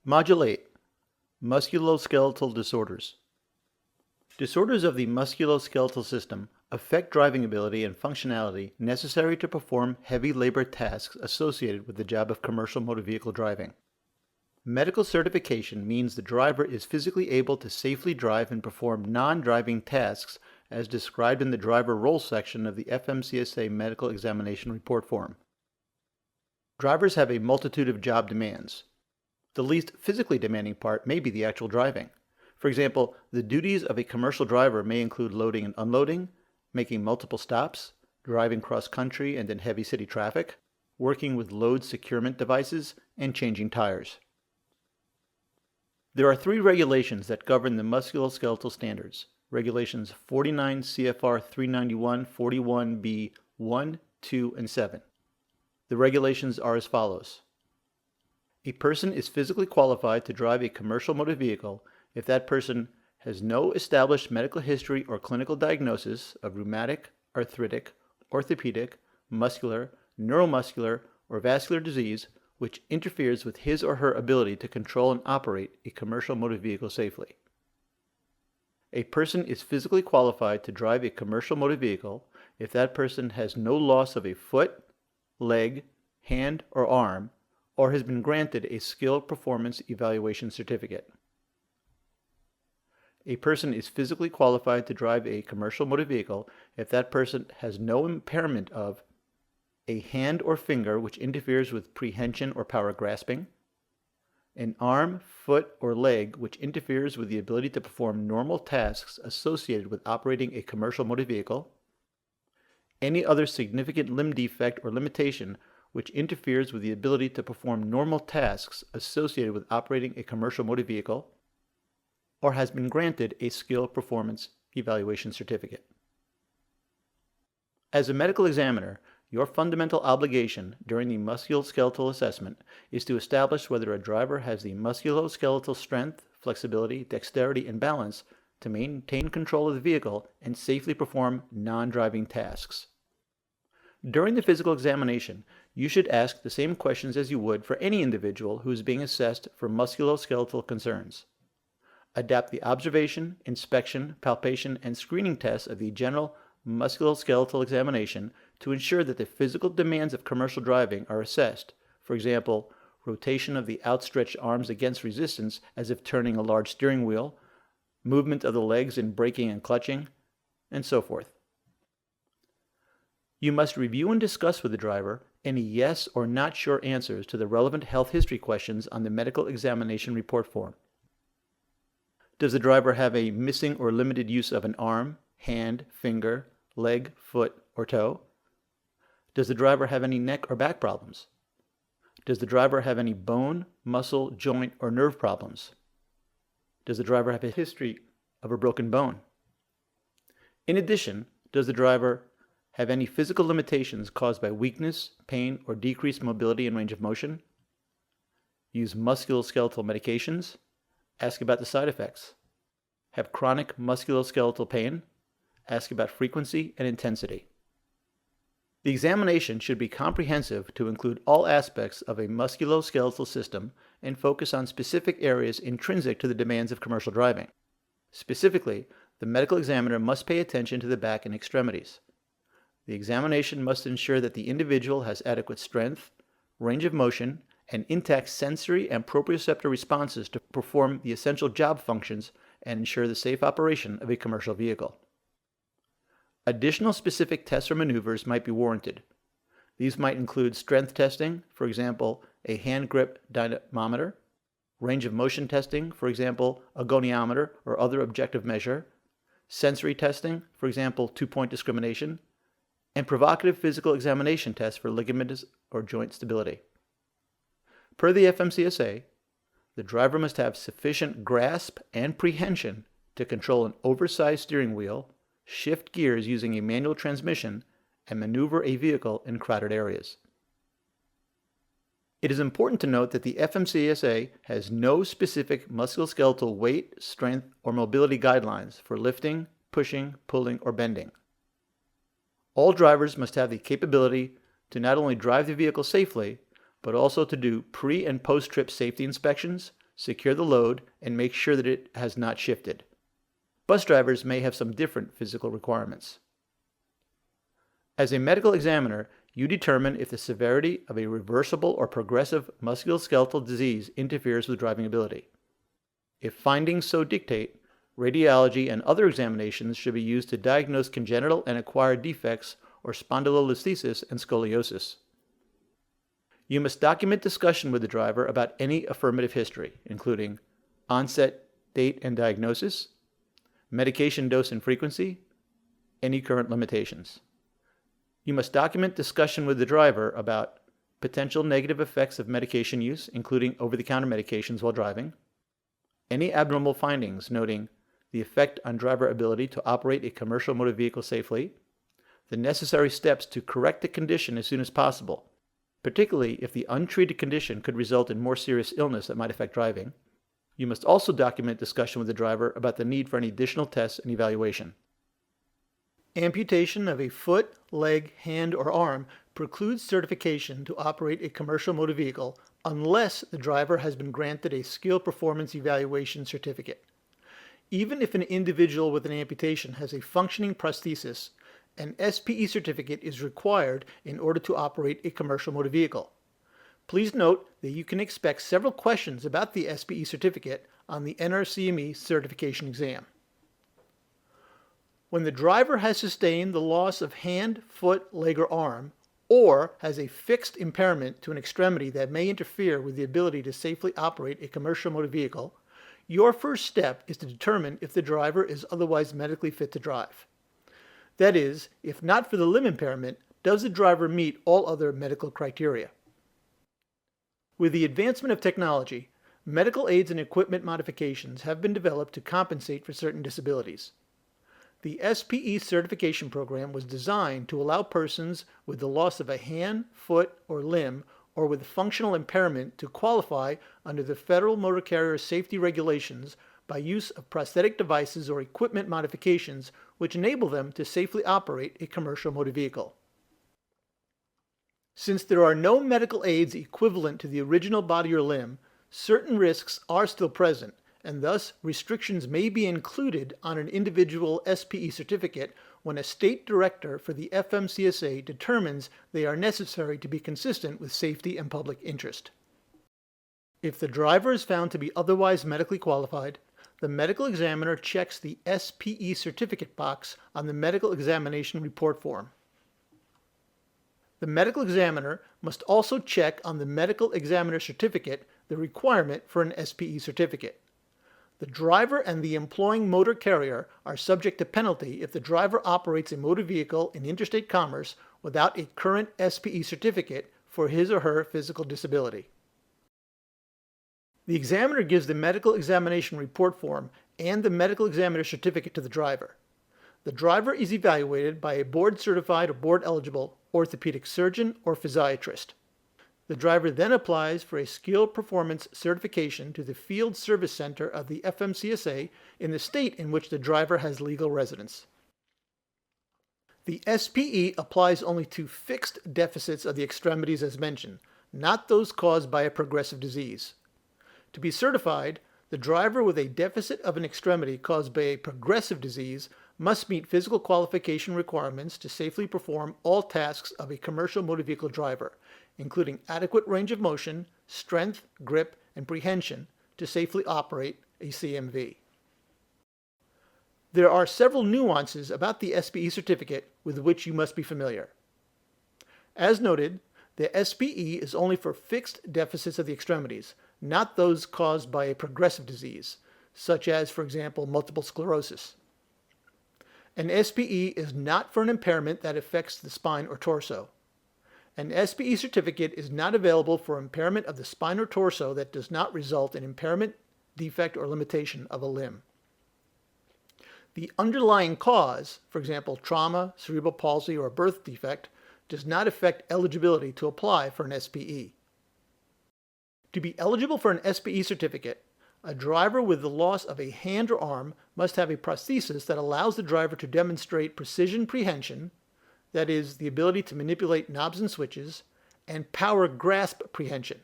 Module 8. Musculoskeletal disorders. Disorders of the musculoskeletal system affect driving ability and functionality necessary to perform heavy labor tasks associated with the job of commercial motor vehicle driving. Medical certification means the driver is physically able to safely drive and perform non-driving tasks as described in the driver role section of the FMCSA Medical Examination Report Form. Drivers have a multitude of job demands. The least physically demanding part may be the actual driving. For example, the duties of a commercial driver may include loading and unloading, making multiple stops, driving cross-country and in heavy city traffic, working with load securement devices, and changing tires. There are 3 regulations that govern the musculoskeletal standards. Regulations 49 CFR 391 41B 1, 2, and 7. The regulations are as follows. A person is physically qualified to drive a commercial motor vehicle if that person has no established medical history or clinical diagnosis of rheumatic, arthritic, orthopedic, muscular, neuromuscular, or vascular disease which interferes with his or her ability to control and operate a commercial motor vehicle safely. A person is physically qualified to drive a commercial motor vehicle if that person has no loss of a foot, leg, hand, or arm, or has been granted a skill performance evaluation certificate. A person is physically qualified to drive a commercial motor vehicle if that person has no impairment of a hand or finger which interferes with prehension or power grasping, an arm, foot, or leg which interferes with the ability to perform normal tasks associated with operating a commercial motor vehicle, any other significant limb defect or limitation which interferes with the ability to perform normal tasks associated with operating a commercial motor vehicle, or has been granted a skill performance evaluation certificate. As a medical examiner, your fundamental obligation during the musculoskeletal assessment is to establish whether a driver has the musculoskeletal strength, flexibility, dexterity, and balance to maintain control of the vehicle and safely perform non-driving tasks. During the physical examination, you should ask the same questions as you would for any individual who is being assessed for musculoskeletal concerns. Adapt the observation, inspection, palpation, and screening tests of the general musculoskeletal examination to ensure that the physical demands of commercial driving are assessed. For example, rotation of the outstretched arms against resistance as if turning a large steering wheel, movement of the legs in braking and clutching, and so forth. You must review and discuss with the driver any yes or not sure answers to the relevant health history questions on the medical examination report form. Does the driver have a missing or limited use of an arm, hand, finger, leg, foot, or toe? Does the driver have any neck or back problems? Does the driver have any bone, muscle, joint, or nerve problems? Does the driver have a history of a broken bone? In addition, does the driver have any physical limitations caused by weakness, pain, or decreased mobility and range of motion? Use musculoskeletal medications? Ask about the side effects. Have chronic musculoskeletal pain? Ask about frequency and intensity. The examination should be comprehensive to include all aspects of a musculoskeletal system and focus on specific areas intrinsic to the demands of commercial driving. Specifically, the medical examiner must pay attention to the back and extremities. The examination must ensure that the individual has adequate strength, range of motion, and intact sensory and proprioceptor responses to perform the essential job functions and ensure the safe operation of a commercial vehicle. Additional specific tests or maneuvers might be warranted. These might include strength testing, for example, a hand grip dynamometer, range of motion testing, for example, a goniometer or other objective measure, sensory testing, for example, 2-point discrimination, and provocative physical examination tests for ligament or joint stability. Per the FMCSA, the driver must have sufficient grasp and prehension to control an oversized steering wheel, shift gears using a manual transmission, and maneuver a vehicle in crowded areas. It is important to note that the FMCSA has no specific musculoskeletal weight, strength, or mobility guidelines for lifting, pushing, pulling, or bending. All drivers must have the capability to not only drive the vehicle safely, but also to do pre- and post-trip safety inspections, secure the load, and make sure that it has not shifted. Bus drivers may have some different physical requirements. As a medical examiner, you determine if the severity of a reversible or progressive musculoskeletal disease interferes with driving ability. If findings so dictate, radiology and other examinations should be used to diagnose congenital and acquired defects or spondylolisthesis and scoliosis. You must document discussion with the driver about any affirmative history, including onset, date, and diagnosis, medication dose and frequency, any current limitations. You must document discussion with the driver about potential negative effects of medication use, including over-the-counter medications while driving, any abnormal findings noting the effect on driver ability to operate a commercial motor vehicle safely, the necessary steps to correct the condition as soon as possible, particularly if the untreated condition could result in more serious illness that might affect driving. You must also document discussion with the driver about the need for any additional tests and evaluation. Amputation of a foot, leg, hand, or arm precludes certification to operate a commercial motor vehicle unless the driver has been granted a skill performance evaluation certificate. Even if an individual with an amputation has a functioning prosthesis, an SPE certificate is required in order to operate a commercial motor vehicle. Please note that you can expect several questions about the SPE certificate on the NRCME certification exam. When the driver has sustained the loss of hand, foot, leg, or arm, or has a fixed impairment to an extremity that may interfere with the ability to safely operate a commercial motor vehicle, your first step is to determine if the driver is otherwise medically fit to drive. That is, if not for the limb impairment, does the driver meet all other medical criteria? With the advancement of technology, medical aids and equipment modifications have been developed to compensate for certain disabilities. The SPE certification program was designed to allow persons with the loss of a hand, foot, or limb, or with functional impairment to qualify under the Federal Motor Carrier Safety Regulations by use of prosthetic devices or equipment modifications which enable them to safely operate a commercial motor vehicle. Since there are no medical aids equivalent to the original body or limb, certain risks are still present, and thus restrictions may be included on an individual SPE certificate when a state director for the FMCSA determines they are necessary to be consistent with safety and public interest. If the driver is found to be otherwise medically qualified, the medical examiner checks the SPE certificate box on the medical examination report form. The medical examiner must also check on the medical examiner certificate the requirement for an SPE certificate. The driver and the employing motor carrier are subject to penalty if the driver operates a motor vehicle in interstate commerce without a current SPE certificate for his or her physical disability. The examiner gives the medical examination report form and the medical examiner certificate to the driver. The driver is evaluated by a board-certified or board-eligible orthopedic surgeon or physiatrist. The driver then applies for a skill performance certification to the Field Service Center of the FMCSA in the state in which the driver has legal residence. The SPE applies only to fixed deficits of the extremities as mentioned, not those caused by a progressive disease. To be certified, the driver with a deficit of an extremity caused by a progressive disease must meet physical qualification requirements to safely perform all tasks of a commercial motor vehicle driver, including adequate range of motion, strength, grip, and prehension to safely operate a CMV. There are several nuances about the SPE certificate with which you must be familiar. As noted, the SPE is only for fixed deficits of the extremities, not those caused by a progressive disease, such as, for example, multiple sclerosis. An SPE is not for an impairment that affects the spine or torso. An SPE certificate is not available for impairment of the spine or torso that does not result in impairment, defect, or limitation of a limb. The underlying cause, for example, trauma, cerebral palsy, or a birth defect, does not affect eligibility to apply for an SPE. To be eligible for an SPE certificate, a driver with the loss of a hand or arm must have a prosthesis that allows the driver to demonstrate precision prehension, that is, the ability to manipulate knobs and switches, and power grasp prehension,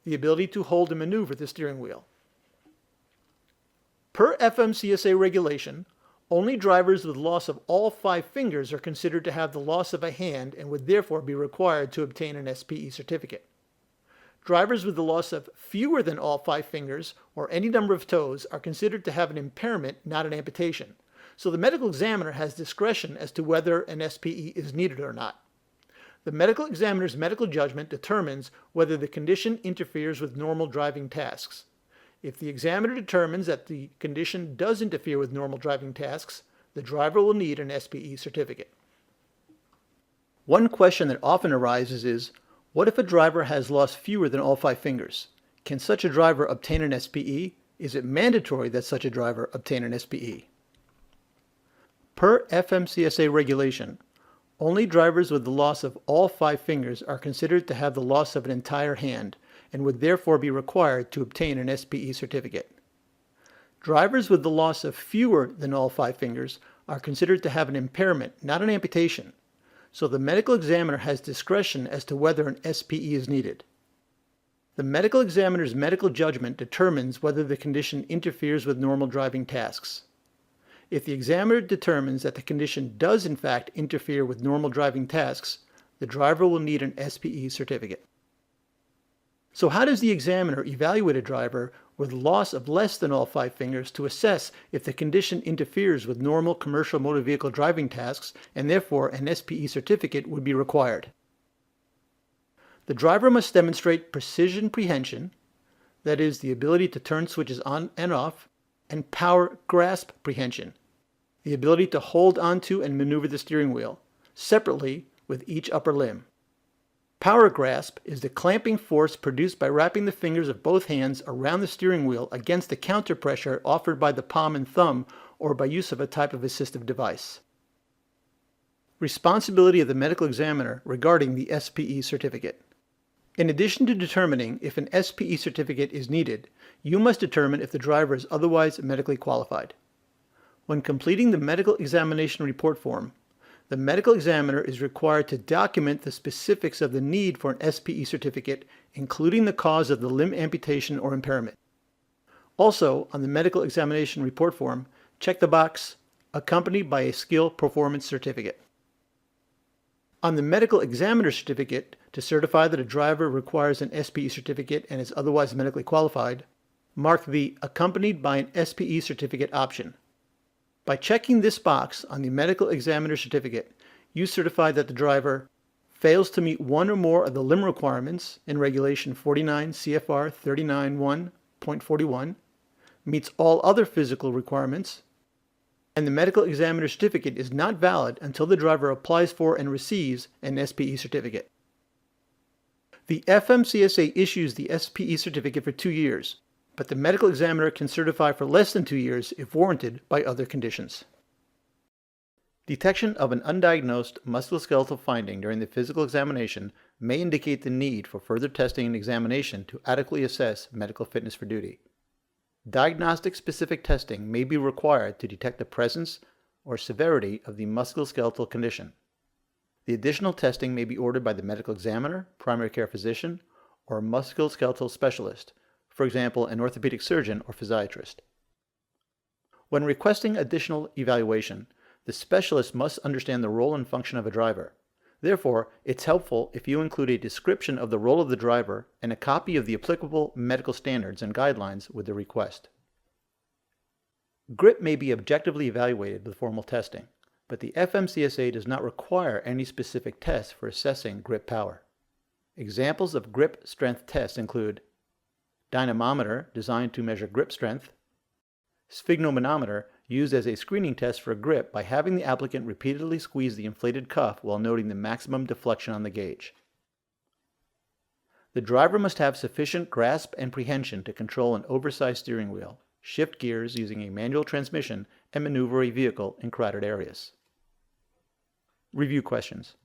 the ability to hold and maneuver the steering wheel. Per FMCSA regulation, only drivers with loss of all 5 fingers are considered to have the loss of a hand and would therefore be required to obtain an SPE certificate. Drivers with the loss of fewer than all 5 fingers or any number of toes are considered to have an impairment, not an amputation. So the medical examiner has discretion as to whether an SPE is needed or not. The medical examiner's medical judgment determines whether the condition interferes with normal driving tasks. If the examiner determines that the condition does interfere with normal driving tasks, the driver will need an SPE certificate. One question that often arises is, what if a driver has lost fewer than all 5 fingers? Can such a driver obtain an SPE? Is it mandatory that such a driver obtain an SPE? Per FMCSA regulation, only drivers with the loss of all 5 fingers are considered to have the loss of an entire hand and would therefore be required to obtain an SPE certificate. Drivers with the loss of fewer than all 5 fingers are considered to have an impairment, not an amputation, so the medical examiner has discretion as to whether an SPE is needed. The medical examiner's medical judgment determines whether the condition interferes with normal driving tasks. If the examiner determines that the condition does in fact interfere with normal driving tasks, the driver will need an SPE certificate. So how does the examiner evaluate a driver with loss of less than all 5 fingers to assess if the condition interferes with normal commercial motor vehicle driving tasks and therefore an SPE certificate would be required? The driver must demonstrate precision prehension, that is, the ability to turn switches on and off, and power grasp prehension, the ability to hold onto and maneuver the steering wheel, separately with each upper limb. Power grasp is the clamping force produced by wrapping the fingers of both hands around the steering wheel against the counter pressure offered by the palm and thumb or by use of a type of assistive device. Responsibility of the medical examiner regarding the SPE certificate. In addition to determining if an SPE certificate is needed, you must determine if the driver is otherwise medically qualified. When completing the medical examination report form, the medical examiner is required to document the specifics of the need for an SPE certificate, including the cause of the limb amputation or impairment. Also, on the medical examination report form, check the box accompanied by a skill performance certificate. On the medical examiner certificate, to certify that a driver requires an SPE certificate and is otherwise medically qualified, mark the accompanied by an SPE certificate option. By checking this box on the medical examiner certificate, you certify that the driver fails to meet one or more of the limb requirements in Regulation 49 CFR 39.1.41, meets all other physical requirements, and the medical examiner certificate is not valid until the driver applies for and receives an SPE certificate. The FMCSA issues the SPE certificate for 2 years, but the medical examiner can certify for less than 2 years if warranted by other conditions. Detection of an undiagnosed musculoskeletal finding during the physical examination may indicate the need for further testing and examination to adequately assess medical fitness for duty. Diagnostic-specific testing may be required to detect the presence or severity of the musculoskeletal condition. The additional testing may be ordered by the medical examiner, primary care physician, or musculoskeletal specialist, for example, an orthopedic surgeon or physiatrist. When requesting additional evaluation, the specialist must understand the role and function of a driver. Therefore, it's helpful if you include a description of the role of the driver and a copy of the applicable medical standards and guidelines with the request. Grip may be objectively evaluated with formal testing, but the FMCSA does not require any specific tests for assessing grip power. Examples of grip strength tests include dynamometer, designed to measure grip strength, sphygmomanometer, used as a screening test for grip by having the applicant repeatedly squeeze the inflated cuff while noting the maximum deflection on the gauge. The driver must have sufficient grasp and prehension to control an oversized steering wheel, shift gears using a manual transmission, and maneuver a vehicle in crowded areas. Review questions.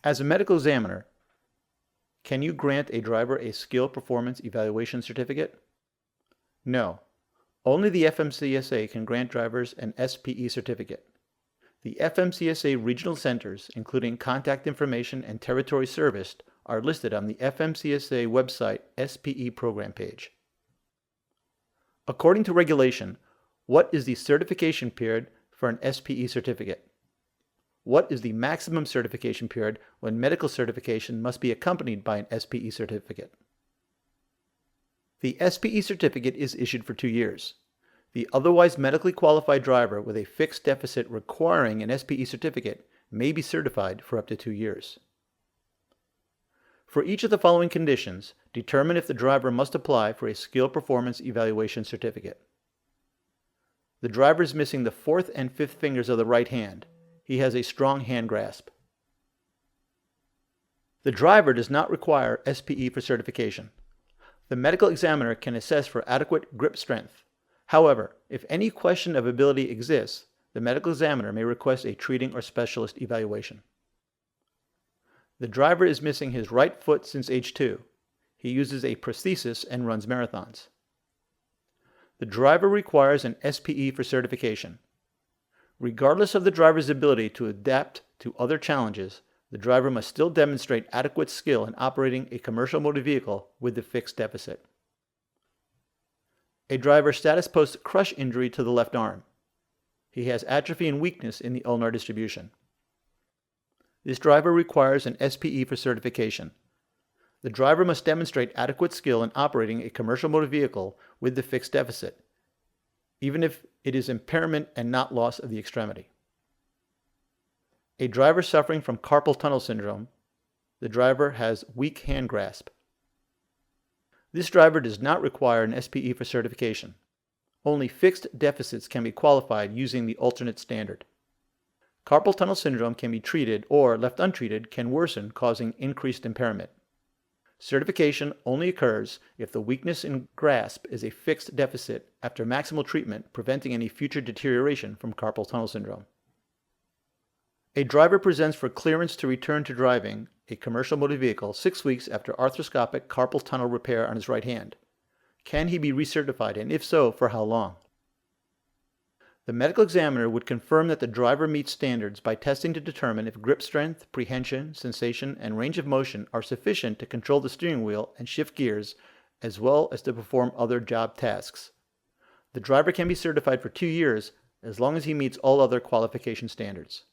As a medical examiner, can you grant a driver a skill performance evaluation certificate? No. Only the FMCSA can grant drivers an SPE certificate. The FMCSA regional centers, including contact information and territory serviced, are listed on the FMCSA website SPE program page. According to regulation, what is the certification period for an SPE certificate? What is the maximum certification period when medical certification must be accompanied by an SPE certificate? The SPE certificate is issued for 2 years. The otherwise medically qualified driver with a fixed deficit requiring an SPE certificate may be certified for up to 2 years. For each of the following conditions, determine if the driver must apply for a skill performance evaluation certificate. The driver is missing the 4th and 5th fingers of the right hand. He has a strong hand grasp. The driver does not require SPE for certification. The medical examiner can assess for adequate grip strength. However, if any question of ability exists, the medical examiner may request a treating or specialist evaluation. The driver is missing his right foot since age 2. He uses a prosthesis and runs marathons. The driver requires an SPE for certification. Regardless of the driver's ability to adapt to other challenges, the driver must still demonstrate adequate skill in operating a commercial motor vehicle with the fixed deficit. A driver status post crush injury to the left arm. He has atrophy and weakness in the ulnar distribution. This driver requires an SPE for certification. The driver must demonstrate adequate skill in operating a commercial motor vehicle with the fixed deficit, even if it is impairment and not loss of the extremity. A driver suffering from carpal tunnel syndrome. The driver has weak hand grasp. This driver does not require an SPE for certification. Only fixed deficits can be qualified using the alternate standard. Carpal tunnel syndrome can be treated or, left untreated, can worsen, causing increased impairment. Certification only occurs if the weakness in grasp is a fixed deficit after maximal treatment, preventing any future deterioration from carpal tunnel syndrome. A driver presents for clearance to return to driving a commercial motor vehicle 6 weeks after arthroscopic carpal tunnel repair on his right hand. Can he be recertified, and if so, for how long? The medical examiner would confirm that the driver meets standards by testing to determine if grip strength, prehension, sensation, and range of motion are sufficient to control the steering wheel and shift gears, as well as to perform other job tasks. The driver can be certified for 2 years as long as he meets all other qualification standards.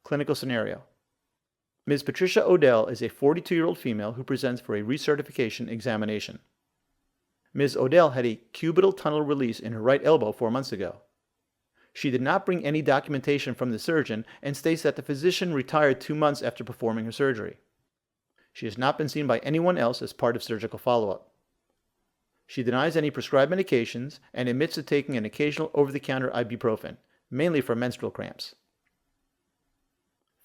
Clinical scenario. Ms. Patricia Odell is a 42-year-old female who presents for a recertification examination. Ms. Odell had a cubital tunnel release in her right elbow 4 months ago. She did not bring any documentation from the surgeon and states that the physician retired 2 months after performing her surgery. She has not been seen by anyone else as part of surgical follow-up. She denies any prescribed medications and admits to taking an occasional over-the-counter ibuprofen, mainly for menstrual cramps.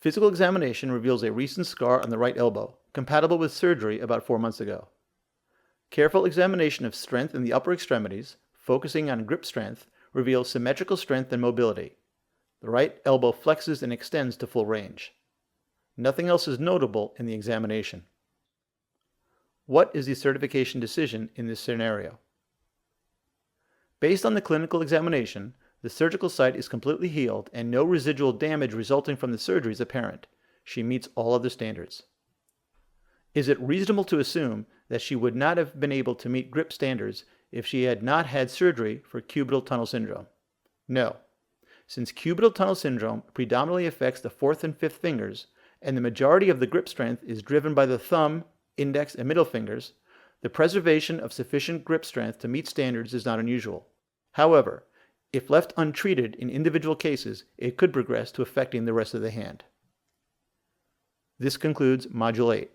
Physical examination reveals a recent scar on the right elbow, compatible with surgery about 4 months ago. Careful examination of strength in the upper extremities, focusing on grip strength, reveals symmetrical strength and mobility. The right elbow flexes and extends to full range. Nothing else is notable in the examination. What is the certification decision in this scenario? Based on the clinical examination, the surgical site is completely healed and no residual damage resulting from the surgery is apparent. She meets all other standards. Is it reasonable to assume that she would not have been able to meet grip standards if she had not had surgery for cubital tunnel syndrome? No. Since cubital tunnel syndrome predominantly affects the 4th and 5th fingers, and the majority of the grip strength is driven by the thumb, index, and middle fingers, the preservation of sufficient grip strength to meet standards is not unusual. However, if left untreated in individual cases, it could progress to affecting the rest of the hand. This concludes Module 8.